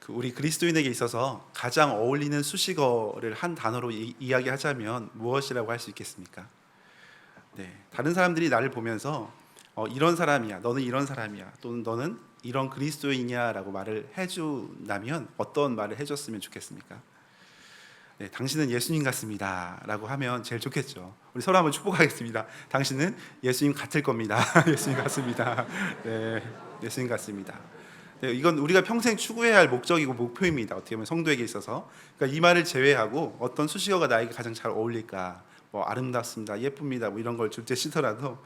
우리 그리스도인에게 있어서 가장 어울리는 수식어를 한 단어로 이야기하자면 무엇이라고 할 수 있겠습니까? 네, 다른 사람들이 나를 보면서 이런 사람이야, 너는 이런 사람이야, 또는 너는 이런 그리스도인이야라고 말을 해준다면 어떤 말을 해줬으면 좋겠습니까? 네, 당신은 예수님 같습니다라고 하면 제일 좋겠죠. 우리 서로 한번 축복하겠습니다. 당신은 예수님 같을 겁니다. 예수님 같습니다. 네, 예수님 같습니다. 네, 이건 우리가 평생 추구해야 할 목적이고 목표입니다. 어떻게 보면 성도에게 있어서. 그러니까 이 말을 제외하고 어떤 수식어가 나에게 가장 잘 어울릴까? 뭐 아름답습니다, 예쁩니다, 뭐 이런 걸 둘째 치더라도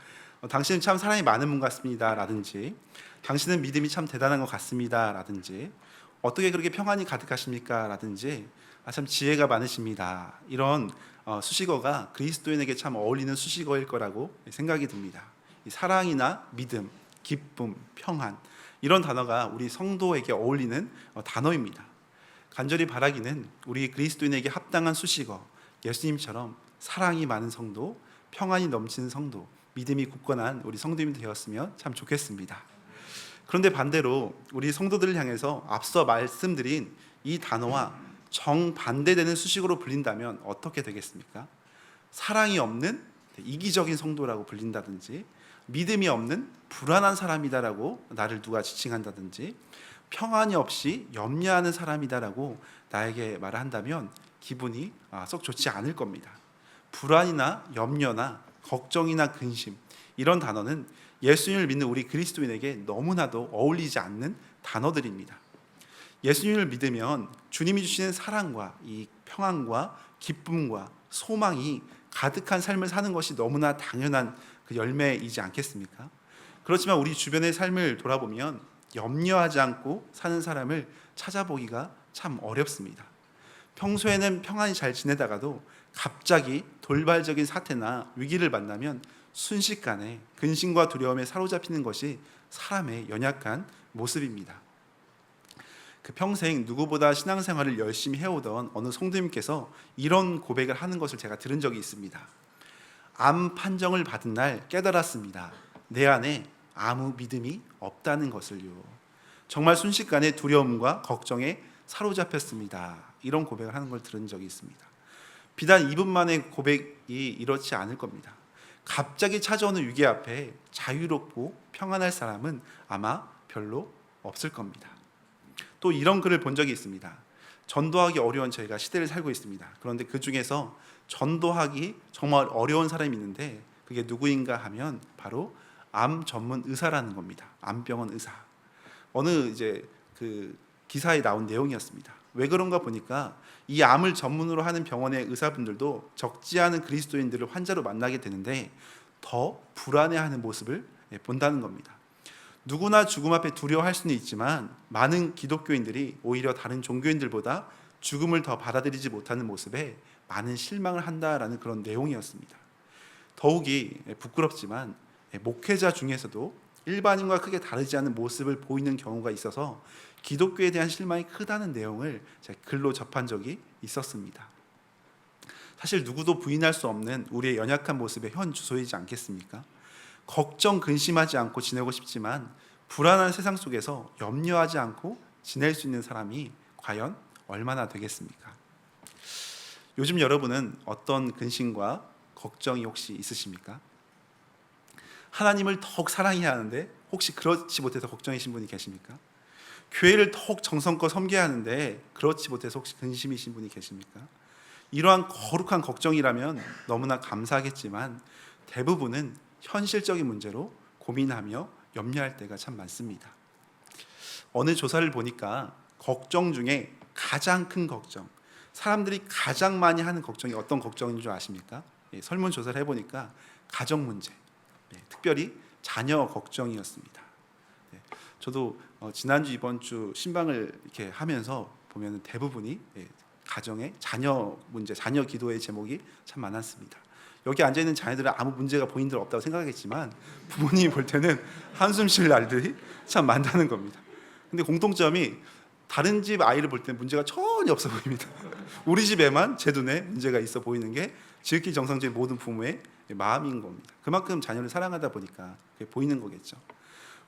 당신은 참 사랑이 많은 분 같습니다라든지 당신은 믿음이 참 대단한 것 같습니다라든지 어떻게 그렇게 평안이 가득하십니까라든지 참 지혜가 많으십니다. 이런 수식어가 그리스도인에게 참 어울리는 수식어일 거라고 생각이 듭니다. 이 사랑이나 믿음, 기쁨, 평안 이런 단어가 우리 성도에게 어울리는 단어입니다. 간절히 바라기는 우리 그리스도인에게 합당한 수식어, 예수님처럼 사랑이 많은 성도, 평안이 넘치는 성도, 믿음이 굳건한 우리 성도님이 되었으면 참 좋겠습니다. 그런데 반대로 우리 성도들을 향해서 앞서 말씀드린 이 단어와 정반대되는 수식어로 불린다면 어떻게 되겠습니까? 사랑이 없는 이기적인 성도라고 불린다든지, 믿음이 없는 불안한 사람이다라고 나를 누가 지칭한다든지, 평안이 없이 염려하는 사람이다라고 나에게 말을 한다면 기분이 썩 좋지 않을 겁니다. 불안이나 염려나 걱정이나 근심 이런 단어는 예수님을 믿는 우리 그리스도인에게 너무나도 어울리지 않는 단어들입니다. 예수님을 믿으면 주님이 주시는 사랑과 이 평안과 기쁨과 소망이 가득한 삶을 사는 것이 너무나 당연한 그 열매이지 않겠습니까? 그렇지만 우리 주변의 삶을 돌아보면 염려하지 않고 사는 사람을 찾아보기가 참 어렵습니다. 평소에는 평안히 잘 지내다가도 갑자기 돌발적인 사태나 위기를 만나면 순식간에 근심과 두려움에 사로잡히는 것이 사람의 연약한 모습입니다. 그 평생 누구보다 신앙생활을 열심히 해오던 어느 성도님께서 이런 고백을 하는 것을 제가 들은 적이 있습니다. 암 판정을 받은 날 깨달았습니다. 내 안에 아무 믿음이 없다는 것을요. 정말 순식간에 두려움과 걱정에 사로잡혔습니다. 이런 고백을 하는 걸 들은 적이 있습니다. 비단 이분만의 고백이 이렇지 않을 겁니다. 갑자기 찾아오는 위기 앞에 자유롭고 평안할 사람은 아마 별로 없을 겁니다. 또 이런 글을 본 적이 있습니다. 전도하기 어려운 저희가 시대를 살고 있습니다. 그런데 그 중에서 전도하기 정말 어려운 사람이 있는데 그게 누구인가 하면 바로 암 전문 의사라는 겁니다. 암병원 의사. 어느 그 기사에 나온 내용이었습니다. 왜 그런가 보니까 이 암을 전문으로 하는 병원의 의사분들도 적지 않은 그리스도인들을 환자로 만나게 되는데 더 불안해하는 모습을 본다는 겁니다. 누구나 죽음 앞에 두려워할 수는 있지만 많은 기독교인들이 오히려 다른 종교인들보다 죽음을 더 받아들이지 못하는 모습에 많은 실망을 한다라는 그런 내용이었습니다. 더욱이 부끄럽지만 목회자 중에서도 일반인과 크게 다르지 않은 모습을 보이는 경우가 있어서 기독교에 대한 실망이 크다는 내용을 제가 글로 접한 적이 있었습니다. 사실 누구도 부인할 수 없는 우리의 연약한 모습의 현 주소이지 않겠습니까? 걱정, 근심하지 않고 지내고 싶지만 불안한 세상 속에서 염려하지 않고 지낼 수 있는 사람이 과연 얼마나 되겠습니까? 요즘 여러분은 어떤 근심과 걱정이 혹시 있으십니까? 하나님을 더욱 사랑해야 하는데 혹시 그렇지 못해서 걱정이신 분이 계십니까? 교회를 더욱 정성껏 섬겨야 하는데 그렇지 못해서 혹시 근심이신 분이 계십니까? 이러한 거룩한 걱정이라면 너무나 감사하겠지만 대부분은 현실적인 문제로 고민하며 염려할 때가 참 많습니다. 어느 조사를 보니까 걱정 중에 가장 큰 걱정, 사람들이 가장 많이 하는 걱정이 어떤 걱정인 줄 아십니까? 설문조사를 해보니까 가정 문제, 특별히 자녀 걱정이었습니다. 저도 지난주 이번주 신방을 이렇게 하면서 보면 대부분이 가정의 자녀 문제, 자녀 기도의 제목이 참 많았습니다. 여기 앉아있는 자녀들은 아무 문제가 본인들 없다고 생각하겠지만 부모님이 볼 때는 한숨 쉴 날들이 참 많다는 겁니다. 근데 공통점이 다른 집 아이를 볼 때 문제가 전혀 없어 보입니다. 우리 집에만 제 눈에 문제가 있어 보이는 게 지극히 정상적인 모든 부모의 마음인 겁니다. 그만큼 자녀를 사랑하다 보니까 그게 보이는 거겠죠.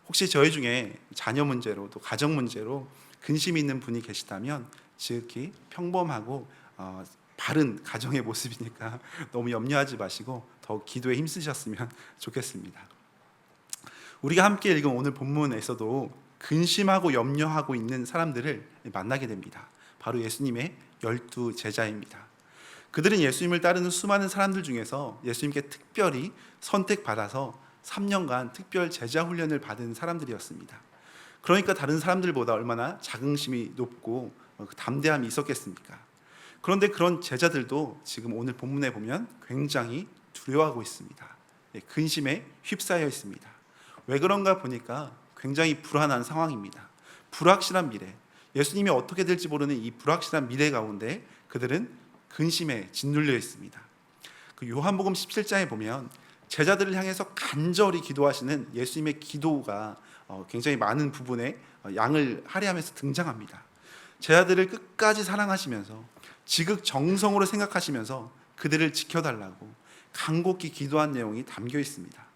혹시 저희 중에 자녀 문제로 또 가정 문제로 근심이 있는 분이 계시다면 지극히 평범하고 바른 가정의 모습이니까 너무 염려하지 마시고 더 기도에 힘쓰셨으면 좋겠습니다. 우리가 함께 읽은 오늘 본문에서도 근심하고 염려하고 있는 사람들을 만나게 됩니다. 바로 예수님의 12 제자입니다. 그들은 예수님을 따르는 수많은 사람들 중에서 예수님께 특별히 선택받아서 3년간 특별 제자 훈련을 받은 사람들이었습니다. 그러니까 다른 사람들보다 얼마나 자긍심이 높고 담대함이 있었겠습니까? 그런데 그런 제자들도 지금 오늘 본문에 보면 굉장히 두려워하고 있습니다. 근심에 휩싸여 있습니다. 왜 그런가 보니까 굉장히 불안한 상황입니다. 불확실한 미래, 예수님이 어떻게 될지 모르는 이 불확실한 미래 가운데 그들은 근심에 짓눌려 있습니다. 그 요한복음 17장에 보면 제자들을 향해서 간절히 기도하시는 예수님의 기도가 굉장히 많은 부분에 양을 할애하면서 등장합니다. 제자들을 끝까지 사랑하시면서 지극정성으로 생각하시면서 그들을 지켜달라고 간곡히 기도한 내용이 담겨 있습니다.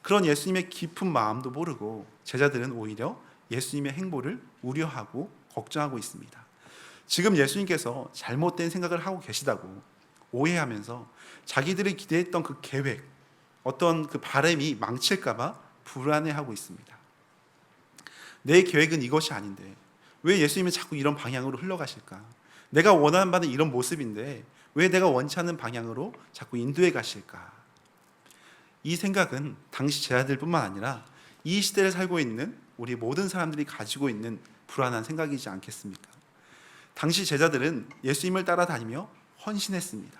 그런 예수님의 깊은 마음도 모르고 제자들은 오히려 예수님의 행보를 우려하고 걱정하고 있습니다. 지금 예수님께서 잘못된 생각을 하고 계시다고 오해하면서 자기들이 기대했던 그 계획, 어떤 그 바람이 망칠까봐 불안해하고 있습니다. 내 계획은 이것이 아닌데 왜 예수님은 자꾸 이런 방향으로 흘러가실까? 내가 원하는 바는 이런 모습인데 왜 내가 원치 않는 방향으로 자꾸 인도해 가실까? 이 생각은 당시 제자들뿐만 아니라 이 시대를 살고 있는 우리 모든 사람들이 가지고 있는 불안한 생각이지 않겠습니까? 당시 제자들은 예수님을 따라다니며 헌신했습니다.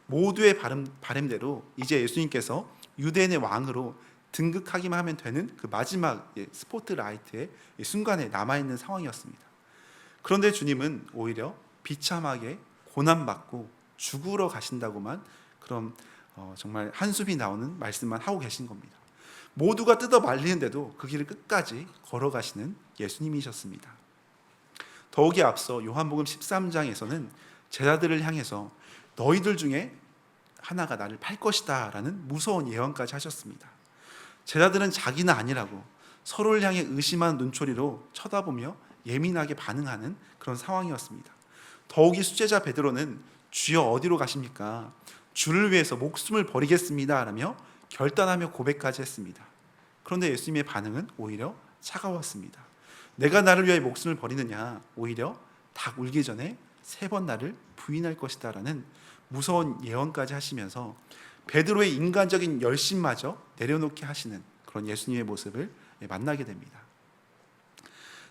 모두의 바람대로 이제 예수님께서 유대인의 왕으로 등극하기만 하면 되는 그 마지막 스포트라이트의 순간에 남아있는 상황이었습니다. 그런데 주님은 오히려 비참하게 고난받고 죽으러 가신다고만 그런 정말 한숨이 나오는 말씀만 하고 계신 겁니다. 모두가 뜯어 말리는데도 그 길을 끝까지 걸어가시는 예수님이셨습니다. 더욱이 앞서 요한복음 13장에서는 제자들을 향해서 너희들 중에 하나가 나를 팔 것이다 라는 무서운 예언까지 하셨습니다. 제자들은 자기는 아니라고 서로를 향해 의심하는 눈초리로 쳐다보며 예민하게 반응하는 그런 상황이었습니다. 더욱이 수제자 베드로는 주여 어디로 가십니까? 주를 위해서 목숨을 버리겠습니다 라며 결단하며 고백까지 했습니다. 그런데 예수님의 반응은 오히려 차가웠습니다. 내가 나를 위하여 목숨을 버리느냐? 오히려 닭 울기 전에 3번 나를 부인할 것이다 라는 무서운 예언까지 하시면서 베드로의 인간적인 열심마저 내려놓게 하시는 그런 예수님의 모습을 만나게 됩니다.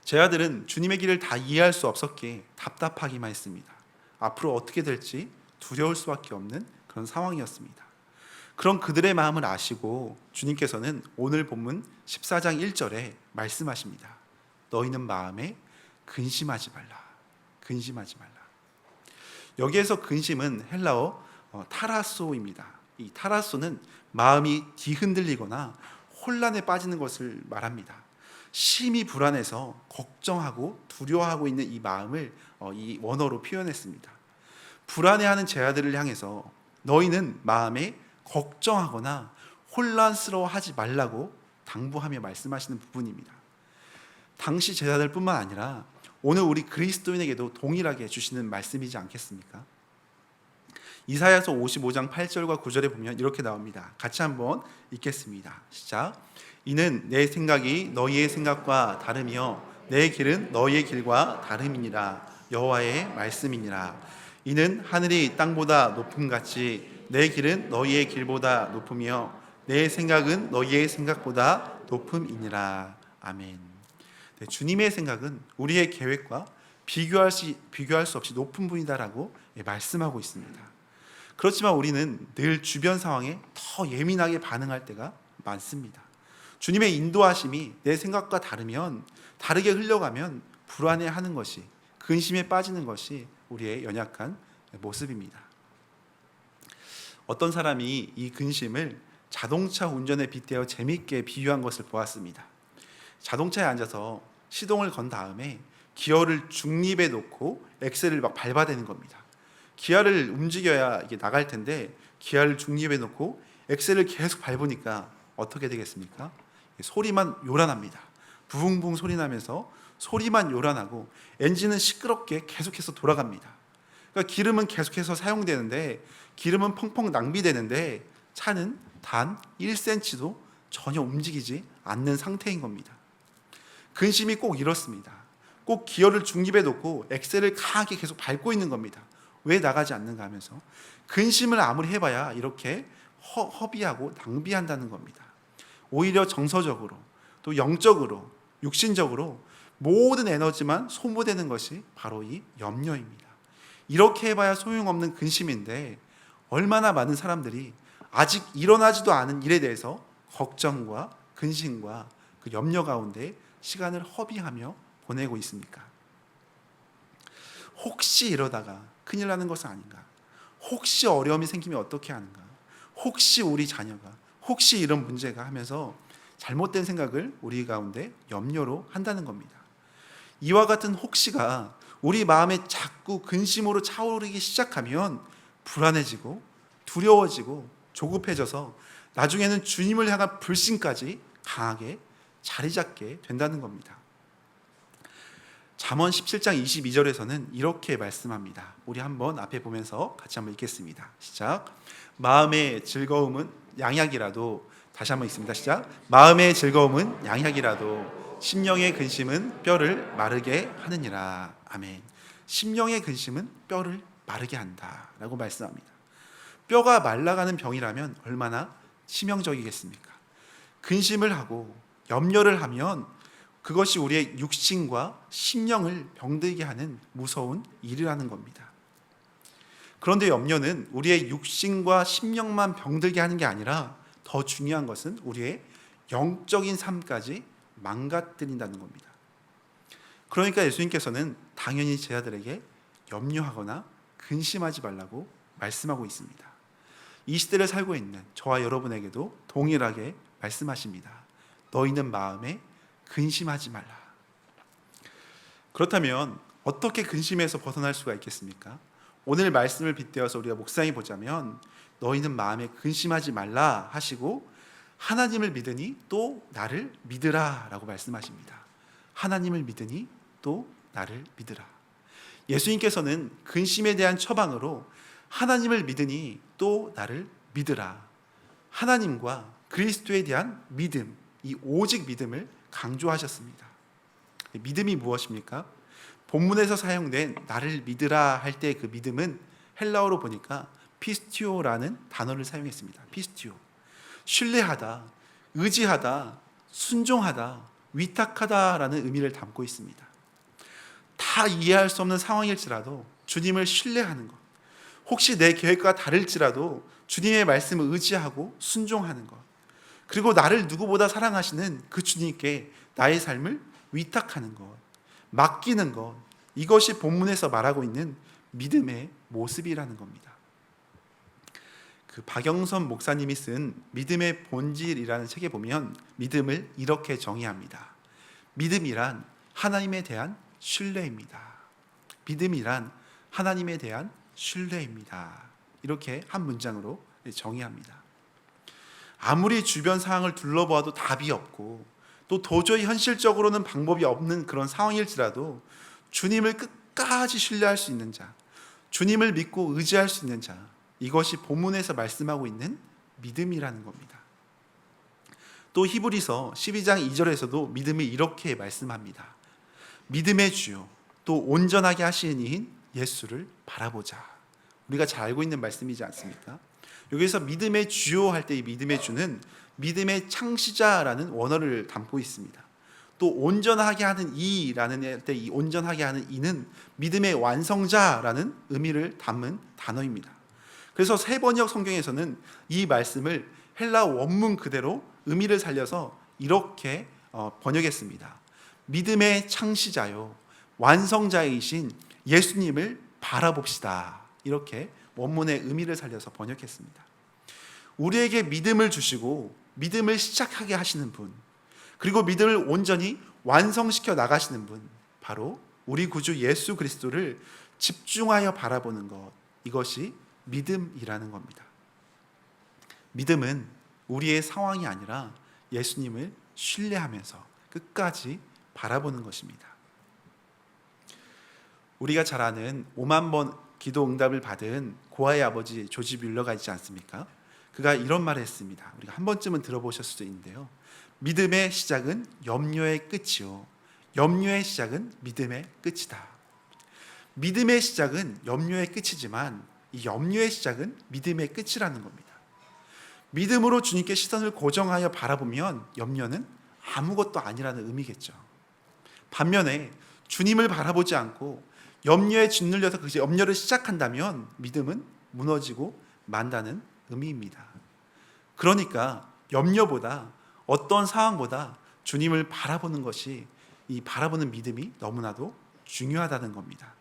제자들은 주님의 길을 다 이해할 수 없었기에 답답하기만 했습니다. 앞으로 어떻게 될지 두려울 수밖에 없는 그런 상황이었습니다. 그런 그들의 마음을 아시고 주님께서는 오늘 본문 14장 1절에 말씀하십니다. 너희는 마음에 근심하지 말라. 근심하지 말라. 여기에서 근심은 헬라어 타라소입니다. 이 타라소는 마음이 뒤흔들리거나 혼란에 빠지는 것을 말합니다. 심히 불안해서 걱정하고 두려워하고 있는 이 마음을 이 원어로 표현했습니다. 불안해하는 제자들을 향해서 너희는 마음에 걱정하거나 혼란스러워하지 말라고 당부하며 말씀하시는 부분입니다. 당시 제자들뿐만 아니라 오늘 우리 그리스도인에게도 동일하게 주시는 말씀이지 않겠습니까? 이사야서 55장 8절과 9절에 보면 이렇게 나옵니다. 같이 한번 읽겠습니다. 시작. 이는 내 생각이 너희의 생각과 다르며 내 길은 너희의 길과 다름이니라. 여호와의 말씀이니라. 이는 하늘이 땅보다 높음같이 내 길은 너희의 길보다 높으며 내 생각은 너희의 생각보다 높음이니라. 아멘. 네, 주님의 생각은 우리의 계획과 비교할 수 없이 높은 분이다라고 말씀하고 있습니다. 그렇지만 우리는 늘 주변 상황에 더 예민하게 반응할 때가 많습니다. 주님의 인도하심이 내 생각과 다르게 흘러가면 불안해하는 것이, 근심에 빠지는 것이 우리의 연약한 모습입니다. 어떤 사람이 이 근심을 자동차 운전에 빗대어 재미있게 비유한 것을 보았습니다. 자동차에 앉아서 시동을 건 다음에 기어를 중립에 놓고 엑셀을 막 밟아대는 겁니다. 기아를 움직여야 이게 나갈 텐데 기아를 중립에 놓고 엑셀을 계속 밟으니까 어떻게 되겠습니까? 소리만 요란합니다. 부흥부흥 소리 나면서 소리만 요란하고 엔진은 시끄럽게 계속해서 돌아갑니다. 그러니까 기름은 계속해서 사용되는데, 기름은 펑펑 낭비되는데 차는 단 1cm도 전혀 움직이지 않는 상태인 겁니다. 근심이 꼭 이렇습니다. 꼭 기어를 중립에 놓고 엑셀을 강하게 계속 밟고 있는 겁니다. 왜 나가지 않는가 하면서 근심을 아무리 해봐야 이렇게 허비하고 낭비한다는 겁니다. 오히려 정서적으로, 또 영적으로, 육신적으로 모든 에너지만 소모되는 것이 바로 이 염려입니다. 이렇게 해봐야 소용없는 근심인데, 얼마나 많은 사람들이 아직 일어나지도 않은 일에 대해서 걱정과 근심과 그 염려 가운데 시간을 허비하며 보내고 있습니까? 혹시 이러다가 큰일 나는 것은 아닌가? 혹시 어려움이 생기면 어떻게 하는가? 혹시 우리 자녀가, 혹시 이런 문제가 하면서 잘못된 생각을 우리 가운데 염려로 한다는 겁니다. 이와 같은 혹시가 우리 마음에 자꾸 근심으로 차오르기 시작하면 불안해지고 두려워지고 조급해져서 나중에는 주님을 향한 불신까지 강하게 자리 잡게 된다는 겁니다. 잠언 17장 22절에서는 이렇게 말씀합니다. 우리 한번 앞에 보면서 같이 한번 읽겠습니다. 시작. 마음의 즐거움은 양약이라도, 다시 한번 읽습니다. 시작. 마음의 즐거움은 양약이라도 심령의 근심은 뼈를 마르게 하느니라. 아멘. 심령의 근심은 뼈를 마르게 한다라고 말씀합니다. 뼈가 말라가는 병이라면 얼마나 치명적이겠습니까? 근심을 하고 염려를 하면 그것이 우리의 육신과 심령을 병들게 하는 무서운 일이라는 겁니다. 그런데 염려는 우리의 육신과 심령만 병들게 하는 게 아니라 더 중요한 것은 우리의 영적인 삶까지 망가뜨린다는 겁니다. 그러니까 예수님께서는 당연히 제 아들에게 염려하거나 근심하지 말라고 말씀하고 있습니다. 이 시대를 살고 있는 저와 여러분에게도 동일하게 말씀하십니다. 너희는 마음에 근심하지 말라. 그렇다면 어떻게 근심에서 벗어날 수가 있겠습니까? 오늘 말씀을 빗대어서 우리가 묵상해 보자면, 너희는 마음에 근심하지 말라 하시고 하나님을 믿으니 또 나를 믿으라 라고 말씀하십니다. 하나님을 믿으니 또 나를 믿으라. 예수님께서는 근심에 대한 처방으로 하나님을 믿으니 또 나를 믿으라, 하나님과 그리스도에 대한 믿음, 이 오직 믿음을 강조하셨습니다. 믿음이 무엇입니까? 본문에서 사용된 나를 믿으라 할 때 그 믿음은 헬라어로 보니까 피스티오라는 단어를 사용했습니다. 피스티오. 신뢰하다, 의지하다, 순종하다, 위탁하다라는 의미를 담고 있습니다. 다 이해할 수 없는 상황일지라도 주님을 신뢰하는 것, 혹시 내 계획과 다를지라도 주님의 말씀을 의지하고 순종하는 것, 그리고 나를 누구보다 사랑하시는 그 주님께 나의 삶을 위탁하는 것, 맡기는 것, 이것이 본문에서 말하고 있는 믿음의 모습이라는 겁니다. 그 박영선 목사님이 쓴 믿음의 본질이라는 책에 보면 믿음을 이렇게 정의합니다. 믿음이란 하나님에 대한 신뢰입니다. 믿음이란 하나님에 대한 신뢰입니다. 이렇게 한 문장으로 정의합니다. 아무리 주변 상황을 둘러보아도 답이 없고 또 도저히 현실적으로는 방법이 없는 그런 상황일지라도 주님을 끝까지 신뢰할 수 있는 자, 주님을 믿고 의지할 수 있는 자, 이것이 본문에서 말씀하고 있는 믿음이라는 겁니다. 또 히브리서 12장 2절에서도 믿음을 이렇게 말씀합니다. 믿음의 주요 또 온전하게 하시는 이인 예수를 바라보자. 우리가 잘 알고 있는 말씀이지 않습니까? 여기서 믿음의 주요 할 때 이 믿음의 주는 믿음의 창시자라는 원어를 담고 있습니다. 또 온전하게 하는 이라는 때 이 온전하게 하는 이는 믿음의 완성자라는 의미를 담은 단어입니다. 그래서 세 번역 성경에서는 이 말씀을 헬라 원문 그대로 의미를 살려서 이렇게 번역했습니다. 믿음의 창시자요 완성자이신 예수님을 바라봅시다. 이렇게 원문의 의미를 살려서 번역했습니다. 우리에게 믿음을 주시고 믿음을 시작하게 하시는 분, 그리고 믿음을 온전히 완성시켜 나가시는 분, 바로 우리 구주 예수 그리스도를 집중하여 바라보는 것, 이것이 믿음이라는 겁니다. 믿음은 우리의 상황이 아니라 예수님을 신뢰하면서 끝까지 바라보는 것입니다. 우리가 잘 아는 5만 번 기도 응답을 받은 고아의 아버지 조지 뮬러가 있지 않습니까? 그가 이런 말을 했습니다. 우리가 한 번쯤은 들어보셨을 수도 있는데요. 믿음의 시작은 염려의 끝이요, 염려의 시작은 믿음의 끝이다. 믿음의 시작은 염려의 끝이지만 이 염려의 시작은 믿음의 끝이라는 겁니다. 믿음으로 주님께 시선을 고정하여 바라보면 염려는 아무것도 아니라는 의미겠죠. 반면에 주님을 바라보지 않고 염려에 짓눌려서 그 염려를 시작한다면 믿음은 무너지고 만다는 의미입니다. 그러니까 염려보다, 어떤 상황보다 주님을 바라보는 것이, 이 바라보는 믿음이 너무나도 중요하다는 겁니다.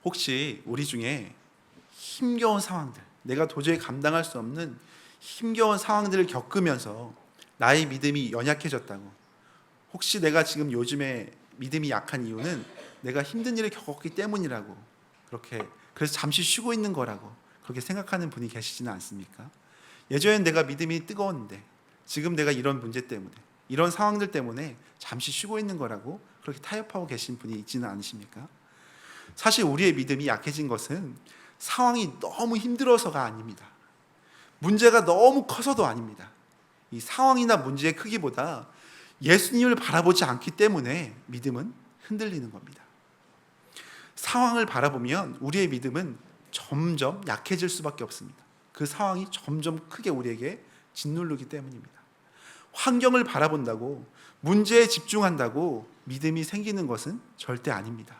혹시 우리 중에 힘겨운 상황들, 내가 도저히 감당할 수 없는 힘겨운 상황들을 겪으면서 나의 믿음이 연약해졌다고, 혹시 내가 지금 요즘에 믿음이 약한 이유는 내가 힘든 일을 겪었기 때문이라고, 그래서 잠시 쉬고 있는 거라고 그렇게 생각하는 분이 계시지는 않습니까? 예전엔 내가 믿음이 뜨거웠는데 지금 내가 이런 문제 때문에, 이런 상황들 때문에 잠시 쉬고 있는 거라고 그렇게 타협하고 계신 분이 있지는 않으십니까? 사실 우리의 믿음이 약해진 것은 상황이 너무 힘들어서가 아닙니다. 문제가 너무 커서도 아닙니다. 이 상황이나 문제의 크기보다 예수님을 바라보지 않기 때문에 믿음은 흔들리는 겁니다. 상황을 바라보면 우리의 믿음은 점점 약해질 수밖에 없습니다. 그 상황이 점점 크게 우리에게 짓누르기 때문입니다. 환경을 바라본다고, 문제에 집중한다고 믿음이 생기는 것은 절대 아닙니다.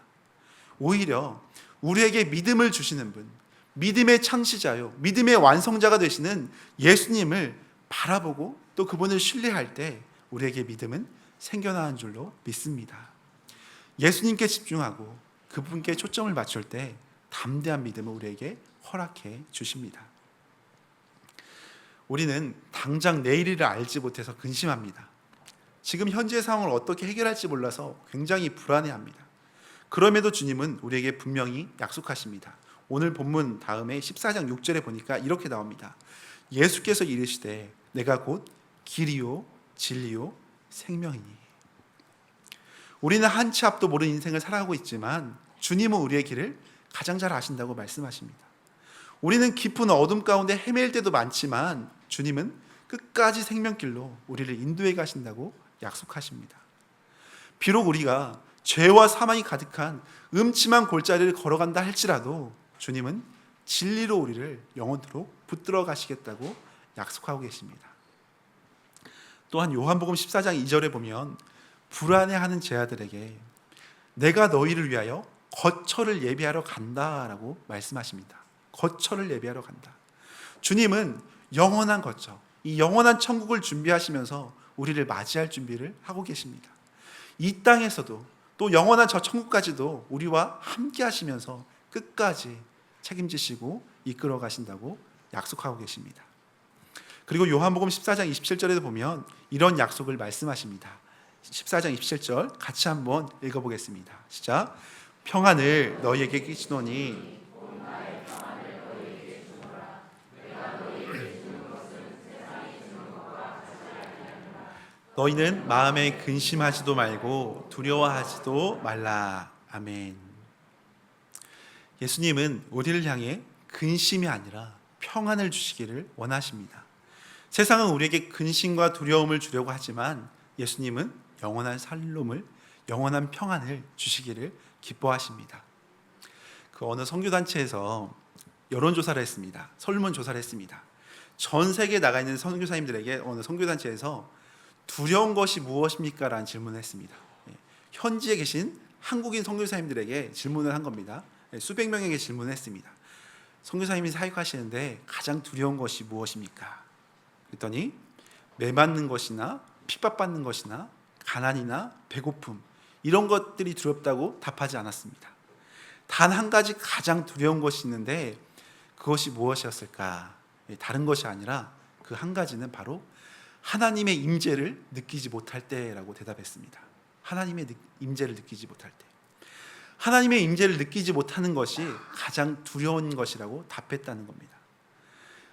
오히려 우리에게 믿음을 주시는 분, 믿음의 창시자요, 믿음의 완성자가 되시는 예수님을 바라보고 또 그분을 신뢰할 때 우리에게 믿음은 생겨나는 줄로 믿습니다. 예수님께 집중하고 그분께 초점을 맞출 때 담대한 믿음을 우리에게 허락해 주십니다. 우리는 당장 내일을 알지 못해서 근심합니다. 지금 현재의 상황을 어떻게 해결할지 몰라서 굉장히 불안해합니다. 그럼에도 주님은 우리에게 분명히 약속하십니다. 오늘 본문 다음에 14장 6절에 보니까 이렇게 나옵니다. 예수께서 이르시되 내가 곧 길이요 진리요 생명이니. 우리는 한 치 앞도 모르는 인생을 살아가고 있지만 주님은 우리의 길을 가장 잘 아신다고 말씀하십니다. 우리는 깊은 어둠 가운데 헤맬 때도 많지만 주님은 끝까지 생명길로 우리를 인도해 가신다고 약속하십니다. 비록 우리가 죄와 사망이 가득한 음침한 골짜기를 걸어간다 할지라도 주님은 진리로 우리를 영원토록 붙들어 가시겠다고 약속하고 계십니다. 또한 요한복음 14장 2절에 보면 불안해하는 제 아들에게 내가 너희를 위하여 거처를 예비하러 간다라고 말씀하십니다. 거처를 예비하러 간다. 주님은 영원한 거처, 이 영원한 천국을 준비하시면서 우리를 맞이할 준비를 하고 계십니다. 이 땅에서도 또 영원한 저 천국까지도 우리와 함께 하시면서 끝까지 책임지시고 이끌어 가신다고 약속하고 계십니다. 그리고 요한복음 14장 27절에도 보면 이런 약속을 말씀하십니다. 14장 27절 같이 한번 읽어보겠습니다. 시작. 평안을 너희에게 끼치노니 너희는 마음에 근심하지도 말고 두려워하지도 말라. 아멘. 예수님은 우리를 향해 근심이 아니라 평안을 주시기를 원하십니다. 세상은 우리에게 근심과 두려움을 주려고 하지만 예수님은 영원한 살롬을, 영원한 평안을 주시기를 기뻐하십니다. 그 어느 선교단체에서 여론조사를 했습니다. 설문조사를 했습니다. 전 세계에 나가 있는 선교사님들에게 어느 선교단체에서 두려운 것이 무엇입니까? 라는 질문을 했습니다. 현지에 계신 한국인 선교사님들에게 질문을 한 겁니다. 수백 명에게 질문을 했습니다. 선교사님이 사역하시는데 가장 두려운 것이 무엇입니까? 그랬더니 매맞는 것이나 핍박받는 것이나 가난이나 배고픔, 이런 것들이 두렵다고 답하지 않았습니다. 단 한 가지 가장 두려운 것이 있는데 그것이 무엇이었을까? 다른 것이 아니라 그 한 가지는 바로 하나님의 임재를 느끼지 못할 때라고 대답했습니다. 하나님의 임재를 느끼지 못할 때, 하나님의 임재를 느끼지 못하는 것이 가장 두려운 것이라고 답했다는 겁니다.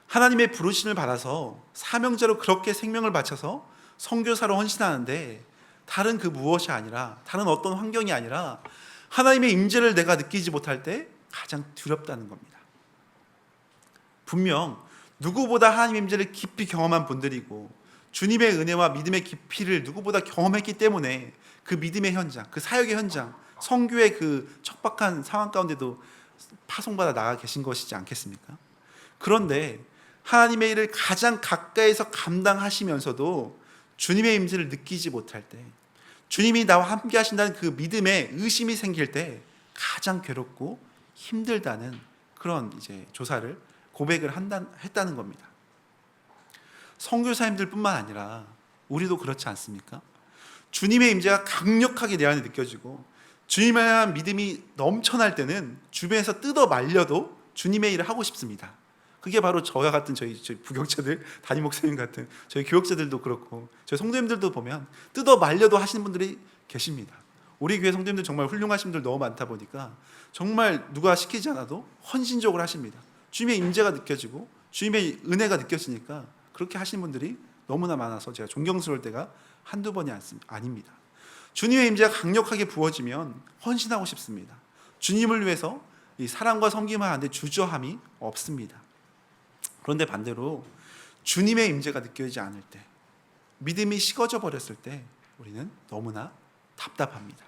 하나님의 부르심을 받아서 사명자로 그렇게 생명을 바쳐서 선교사로 헌신하는데 다른 그 무엇이 아니라, 다른 어떤 환경이 아니라 하나님의 임재를 내가 느끼지 못할 때 가장 두렵다는 겁니다. 분명 누구보다 하나님의 임재를 깊이 경험한 분들이고 주님의 은혜와 믿음의 깊이를 누구보다 경험했기 때문에 그 믿음의 현장, 그 사역의 현장, 선교의 그 척박한 상황 가운데도 파송받아 나가 계신 것이지 않겠습니까? 그런데 하나님의 일을 가장 가까이서 감당하시면서도 주님의 임재를 느끼지 못할 때, 주님이 나와 함께 하신다는 그 믿음에 의심이 생길 때 가장 괴롭고 힘들다는 그런 이제 조사를, 고백을 했다는 겁니다. 선교사님들뿐만 아니라 우리도 그렇지 않습니까? 주님의 임재가 강력하게 내 안에 느껴지고 주님에 대한 믿음이 넘쳐날 때는 주변에서 뜯어 말려도 주님의 일을 하고 싶습니다. 그게 바로 저와 같은 저희 부교육자들, 담임 목사님 같은 저희 교육자들도 그렇고 저희 성도님들도 보면 뜯어 말려도 하시는 분들이 계십니다. 우리 교회 성도님들 정말 훌륭하신 분들 너무 많다 보니까 정말 누가 시키지 않아도 헌신적으로 하십니다. 주님의 임재가 느껴지고 주님의 은혜가 느껴지니까 그렇게 하시는 분들이 너무나 많아서 제가 존경스러울 때가 한두 번이 아닙니다. 주님의 임재가 강력하게 부어지면 헌신하고 싶습니다. 주님을 위해서 이 사랑과 섬김을 하는데 주저함이 없습니다. 그런데 반대로 주님의 임재가 느껴지지 않을 때, 믿음이 식어져 버렸을 때 우리는 너무나 답답합니다.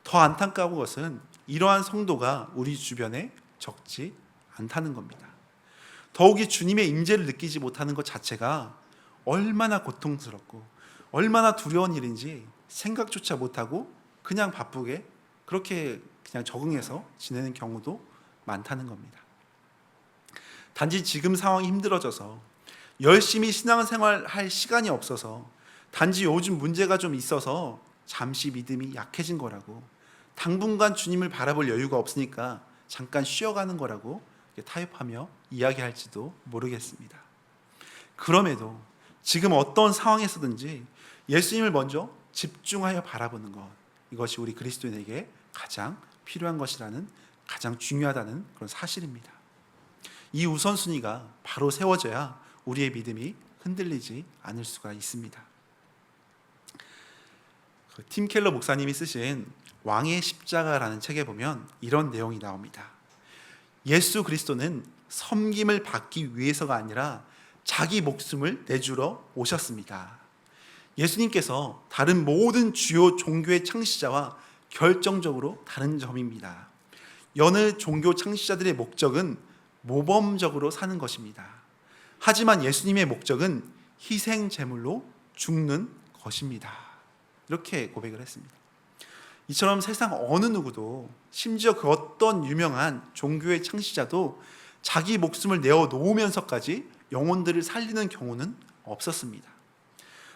더 안타까운 것은 이러한 성도가 우리 주변에 적지 않다는 겁니다. 더욱이 주님의 임재를 느끼지 못하는 것 자체가 얼마나 고통스럽고 얼마나 두려운 일인지 생각조차 못하고 그냥 바쁘게 그렇게 그냥 적응해서 지내는 경우도 많다는 겁니다. 단지 지금 상황이 힘들어져서 열심히 신앙생활 할 시간이 없어서, 단지 요즘 문제가 좀 있어서 잠시 믿음이 약해진 거라고, 당분간 주님을 바라볼 여유가 없으니까 잠깐 쉬어가는 거라고 타협하며 이야기할지도 모르겠습니다. 그럼에도 지금 어떤 상황에서든지 예수님을 먼저 집중하여 바라보는 것, 이것이 우리 그리스도인에게 가장 필요한 것이라는, 가장 중요하다는 그런 사실입니다. 이 우선순위가 바로 세워져야 우리의 믿음이 흔들리지 않을 수가 있습니다. 팀 켈러 목사님이 쓰신 왕의 십자가라는 책에 보면 이런 내용이 나옵니다. 예수 그리스도는 섬김을 받기 위해서가 아니라 자기 목숨을 내주러 오셨습니다. 예수님께서 다른 모든 주요 종교의 창시자와 결정적으로 다른 점입니다. 여느 종교 창시자들의 목적은 모범적으로 사는 것입니다. 하지만 예수님의 목적은 희생 제물로 죽는 것입니다. 이렇게 고백을 했습니다. 이처럼 세상 어느 누구도, 심지어 그 어떤 유명한 종교의 창시자도 자기 목숨을 내어 놓으면서까지 영혼들을 살리는 경우는 없었습니다.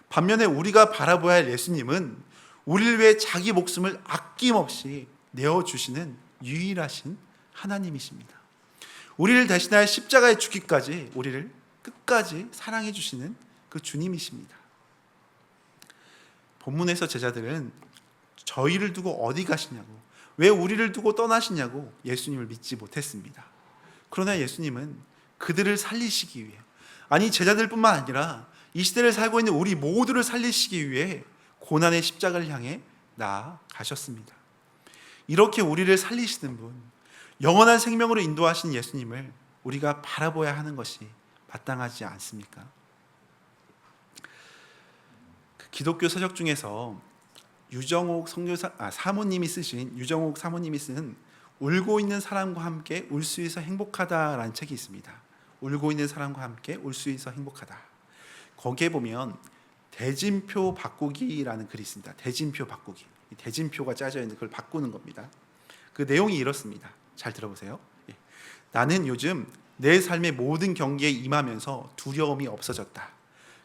반면에 우리가 바라봐야 할 예수님은 우리를 위해 자기 목숨을 아낌없이 내어주시는 유일하신 하나님이십니다. 우리를 대신하여 십자가에 죽기까지 우리를 끝까지 사랑해 주시는 그 주님이십니다. 본문에서 제자들은 저희를 두고 어디 가시냐고, 왜 우리를 두고 떠나시냐고 예수님을 믿지 못했습니다. 그러나 예수님은 그들을 살리시기 위해, 아니 제자들뿐만 아니라 이 시대를 살고 있는 우리 모두를 살리시기 위해 고난의 십자가를 향해 나아가셨습니다. 이렇게 우리를 살리시는 분, 영원한 생명으로 인도하신 예수님을 우리가 바라봐야 하는 것이 마땅하지 않습니까? 기독교 서적 중에서 유정옥 사모님이 쓴 울고 있는 사람과 함께 울 수 있어 행복하다라는 책이 있습니다. 울고 있는 사람과 함께 울 수 있어 행복하다. 거기에 보면 대진표 바꾸기라는 글이 있습니다. 대진표 바꾸기. 대진표가 짜져 있는 그걸 바꾸는 겁니다. 그 내용이 이렇습니다. 잘 들어보세요. 나는 요즘 내 삶의 모든 경기에 임하면서 두려움이 없어졌다.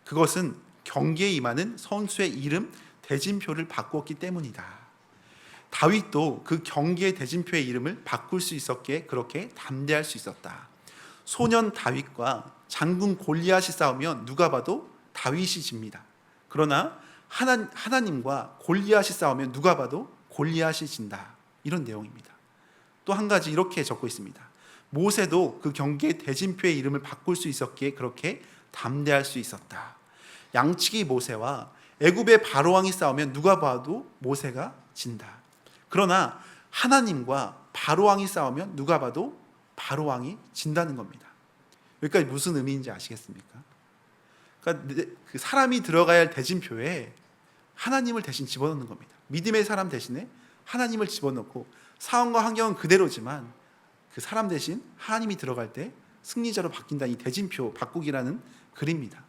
그것은 경기에 임하는 선수의 이름 대진표를 바꾸었기 때문이다. 다윗도 그 경기의 대진표의 이름을 바꿀 수 있었기에 그렇게 담대할 수 있었다. 소년 다윗과 장군 골리앗이 싸우면 누가 봐도 다윗이 집니다. 그러나 하나님과 골리앗이 싸우면 누가 봐도 골리앗이 진다. 이런 내용입니다. 또 한 가지 이렇게 적고 있습니다. 모세도 그 경기의 대진표의 이름을 바꿀 수 있었기에 그렇게 담대할 수 있었다. 양치기 모세와 애굽의 바로왕이 싸우면 누가 봐도 모세가 진다. 그러나 하나님과 바로왕이 싸우면 누가 봐도 바로왕이 진다는 겁니다. 여기까지 무슨 의미인지 아시겠습니까? 그러니까 그 사람이 들어가야 할 대진표에 하나님을 대신 집어넣는 겁니다. 믿음의 사람 대신에 하나님을 집어넣고 상황과 환경은 그대로지만 그 사람 대신 하나님이 들어갈 때 승리자로 바뀐다. 이 대진표 바꾸기라는 글입니다.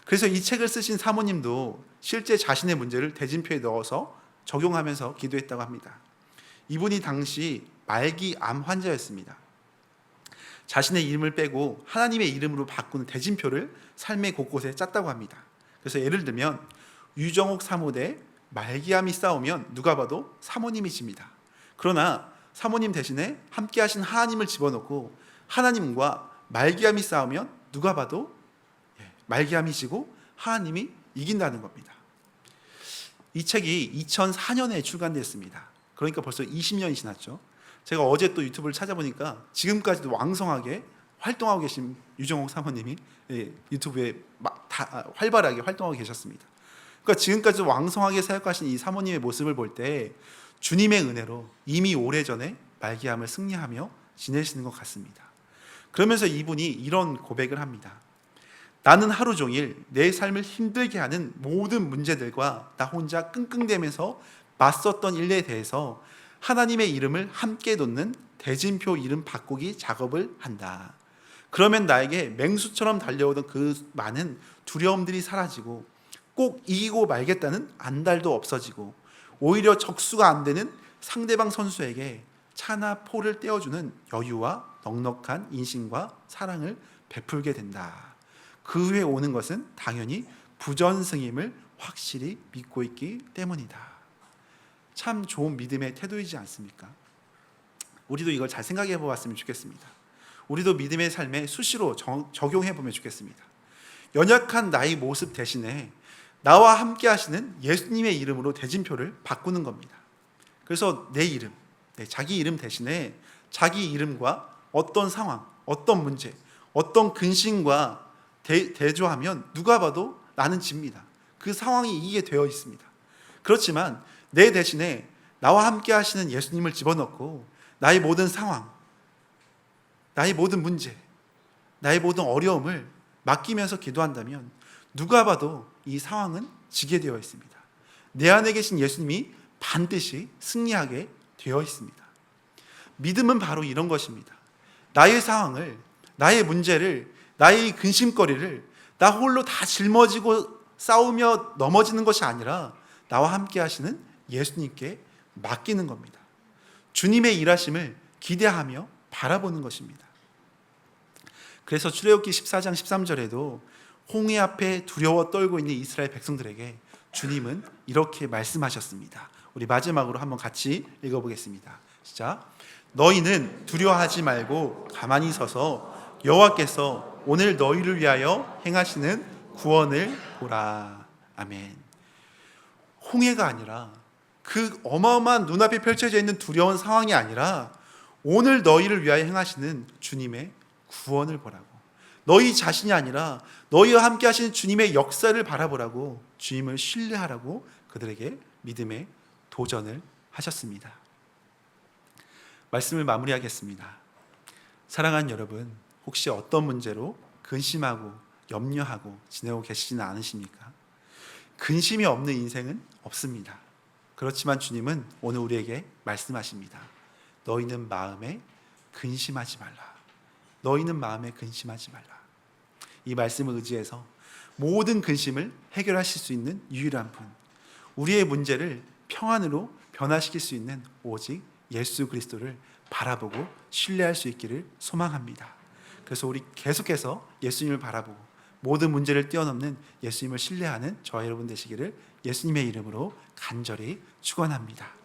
그래서 이 책을 쓰신 사모님도 실제 자신의 문제를 대진표에 넣어서 적용하면서 기도했다고 합니다. 이분이 당시 말기 암 환자였습니다. 자신의 이름을 빼고 하나님의 이름으로 바꾸는 대진표를 삶의 곳곳에 짰다고 합니다. 그래서 예를 들면 유정옥 사모 대 말기암이 싸우면 누가 봐도 사모님이 집니다. 그러나 사모님 대신에 함께 하신 하나님을 집어넣고 하나님과 말기암이 싸우면 누가 봐도 말기암이 지고 하나님이 이긴다는 겁니다. 이 책이 2004년에 출간됐습니다. 그러니까 벌써 20년이 지났죠. 제가 어제 또 유튜브를 찾아보니까 지금까지도 왕성하게 활동하고 계신 유정옥 사모님이 유튜브에 활발하게 활동하고 계셨습니다. 그러니까 지금까지도 왕성하게 사역하신 이 사모님의 모습을 볼 때 주님의 은혜로 이미 오래전에 말기암을 승리하며 지내시는 것 같습니다. 그러면서 이분이 이런 고백을 합니다. 나는 하루 종일 내 삶을 힘들게 하는 모든 문제들과 나 혼자 끙끙대면서 맞섰던 일에 대해서 하나님의 이름을 함께 놓는 대진표 이름 바꾸기 작업을 한다. 그러면 나에게 맹수처럼 달려오던 그 많은 두려움들이 사라지고 꼭 이기고 말겠다는 안달도 없어지고 오히려 적수가 안 되는 상대방 선수에게 차나 포를 떼어주는 여유와 넉넉한 인심과 사랑을 베풀게 된다. 그 후에 오는 것은 당연히 부전승임을 확실히 믿고 있기 때문이다. 참 좋은 믿음의 태도이지 않습니까? 우리도 이걸 잘 생각해 보았으면 좋겠습니다. 우리도 믿음의 삶에 수시로 적용해 보면 좋겠습니다. 연약한 나의 모습 대신에 나와 함께 하시는 예수님의 이름으로 대진표를 바꾸는 겁니다. 그래서 내 이름, 자기 이름 대신에 자기 이름과 어떤 상황, 어떤 문제, 어떤 근심과 대조하면 누가 봐도 나는 집니다. 그 상황이 이기게 되어 있습니다. 그렇지만 내 대신에 나와 함께 하시는 예수님을 집어넣고 나의 모든 상황, 나의 모든 문제, 나의 모든 어려움을 맡기면서 기도한다면 누가 봐도 이 상황은 지게 되어 있습니다. 내 안에 계신 예수님이 반드시 승리하게 되어 있습니다. 믿음은 바로 이런 것입니다. 나의 상황을, 나의 문제를, 나의 근심거리를 나 홀로 다 짊어지고 싸우며 넘어지는 것이 아니라 나와 함께 하시는 예수님께 맡기는 겁니다. 주님의 일하심을 기대하며 바라보는 것입니다. 그래서 출애굽기 14장 13절에도 홍해 앞에 두려워 떨고 있는 이스라엘 백성들에게 주님은 이렇게 말씀하셨습니다. 우리 마지막으로 한번 같이 읽어보겠습니다. 시작. 너희는 두려워하지 말고 가만히 서서 여호와께서 오늘 너희를 위하여 행하시는 구원을 보라. 아멘. 홍해가 아니라 그 어마어마한 눈앞에 펼쳐져 있는 두려운 상황이 아니라 오늘 너희를 위하여 행하시는 주님의 구원을 보라고, 너희 자신이 아니라 너희와 함께 하시는 주님의 역사를 바라보라고, 주님을 신뢰하라고 그들에게 믿음의 도전을 하셨습니다. 말씀을 마무리하겠습니다. 사랑하는 여러분, 혹시 어떤 문제로 근심하고 염려하고 지내고 계시지는 않으십니까? 근심이 없는 인생은 없습니다. 그렇지만 주님은 오늘 우리에게 말씀하십니다. 너희는 마음에 근심하지 말라. 너희는 마음에 근심하지 말라. 이 말씀을 의지해서 모든 근심을 해결하실 수 있는 유일한 분, 우리의 문제를 평안으로 변화시킬 수 있는 오직 예수 그리스도를 바라보고 신뢰할 수 있기를 소망합니다. 그래서 우리 계속해서 예수님을 바라보고 모든 문제를 뛰어넘는 예수님을 신뢰하는 저와 여러분 되시기를 예수님의 이름으로 간절히 축원합니다.